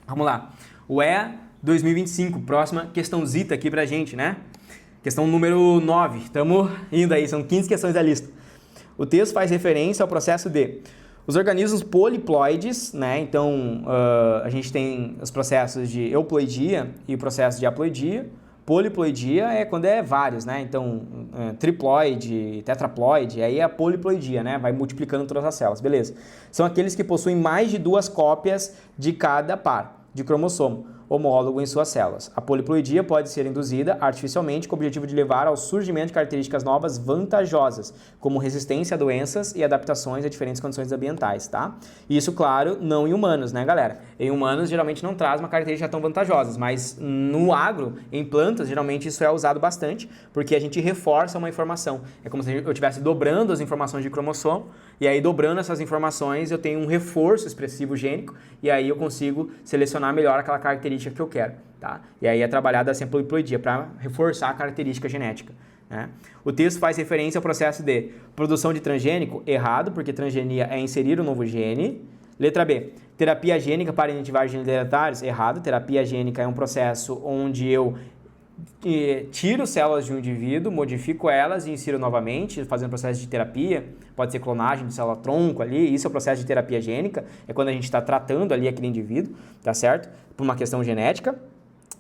Vamos lá. O EA 2025, próxima questãozita aqui pra gente, né? Questão número 9. Estamos indo aí, são 15 questões da lista. O texto faz referência ao processo de os organismos poliploides, né? Então, a gente tem os processos de euploidia e o processo de haploidia. Poliploidia é quando é vários, né? Então, triploide, tetraploide, aí é a poliploidia, né? Vai multiplicando todas as células, beleza. São aqueles que possuem mais de 2 cópias de cada par de cromossomo homólogo em suas células. A poliploidia pode ser induzida artificialmente com o objetivo de levar ao surgimento de características novas vantajosas, como resistência a doenças e adaptações a diferentes condições ambientais, tá? Isso, claro, não em humanos, né, galera? Em humanos, geralmente não traz uma característica tão vantajosa, mas no agro, em plantas, geralmente isso é usado bastante, porque a gente reforça uma informação. É como se eu estivesse dobrando as informações de cromossomo, e aí dobrando essas informações eu tenho um reforço expressivo gênico, e aí eu consigo selecionar melhor aquela característica que eu quero, tá? E aí é trabalhada assim a poliploidia para reforçar a característica genética, né? O texto faz referência ao processo de produção de transgênico, errado, porque transgenia é inserir um novo gene. Letra B, terapia gênica para inativar genes hereditários, errado. Terapia gênica é um processo onde eu tiro células de um indivíduo, modifico elas e insiro novamente, fazendo processo de terapia, pode ser clonagem de célula-tronco ali, isso é o processo de terapia gênica, é quando a gente está tratando ali aquele indivíduo, tá certo? Por uma questão genética.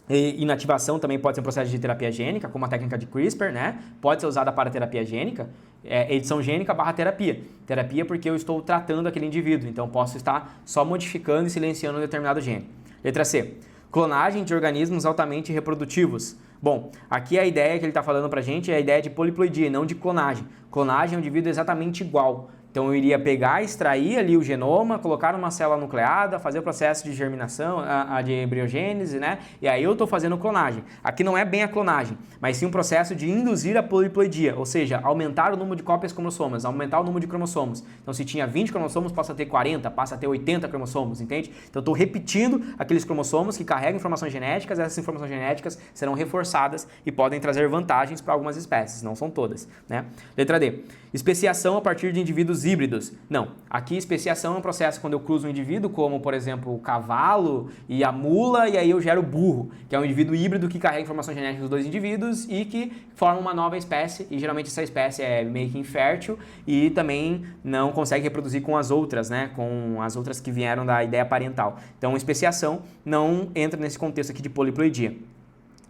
E inativação também pode ser um processo de terapia gênica, como a técnica de CRISPR, né? Pode ser usada para terapia gênica, edição gênica barra terapia. Terapia porque eu estou tratando aquele indivíduo, então posso estar só modificando e silenciando um determinado gene. Letra C. Clonagem de organismos altamente reprodutivos. Bom, aqui a ideia que ele está falando para a gente é a ideia de poliploidia, não de clonagem. Clonagem é um indivíduo exatamente igual. Então eu iria pegar, extrair ali o genoma, colocar numa célula nucleada, fazer o processo de germinação, de embriogênese, né? E aí eu estou fazendo clonagem. Aqui não é bem a clonagem, mas sim um processo de induzir a poliploidia, ou seja, aumentar o número de cópias cromossomas, aumentar o número de cromossomos. Então se tinha 20 cromossomos, passa a ter 40, passa a ter 80 cromossomos, entende? Então eu estou repetindo aqueles cromossomos que carregam informações genéticas, essas informações genéticas serão reforçadas e podem trazer vantagens para algumas espécies, não são todas, né? Letra D. Especiação a partir de indivíduos híbridos. Não, aqui especiação é um processo quando eu cruzo um indivíduo, como por exemplo o cavalo e a mula, e aí eu gero o burro, que é um indivíduo híbrido que carrega informações genéticas dos dois indivíduos e que forma uma nova espécie, e geralmente essa espécie é meio que infértil e também não consegue reproduzir com as outras, né, com as outras que vieram da ideia parental. Então especiação não entra nesse contexto aqui de poliploidia.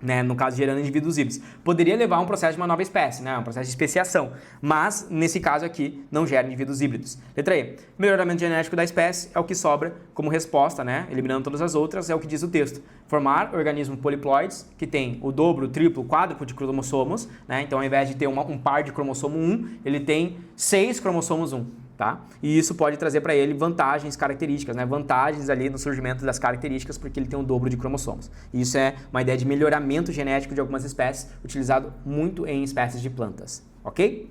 Né, no caso gerando indivíduos híbridos. Poderia levar a um processo de uma nova espécie, né, um processo de especiação, mas nesse caso aqui não gera indivíduos híbridos. Letra E. Melhoramento genético da espécie é o que sobra como resposta, né, eliminando todas as outras, é o que diz o texto. Formar organismos poliploides que tem o dobro, o triplo, o quádruplo de cromossomos, né, então ao invés de ter um par de cromossomo 1, ele tem 6 cromossomos 1. Tá? E isso pode trazer para ele vantagens, características, né? Vantagens ali no surgimento das características porque ele tem um dobro de cromossomos. E isso é uma ideia de melhoramento genético de algumas espécies, utilizado muito em espécies de plantas, ok?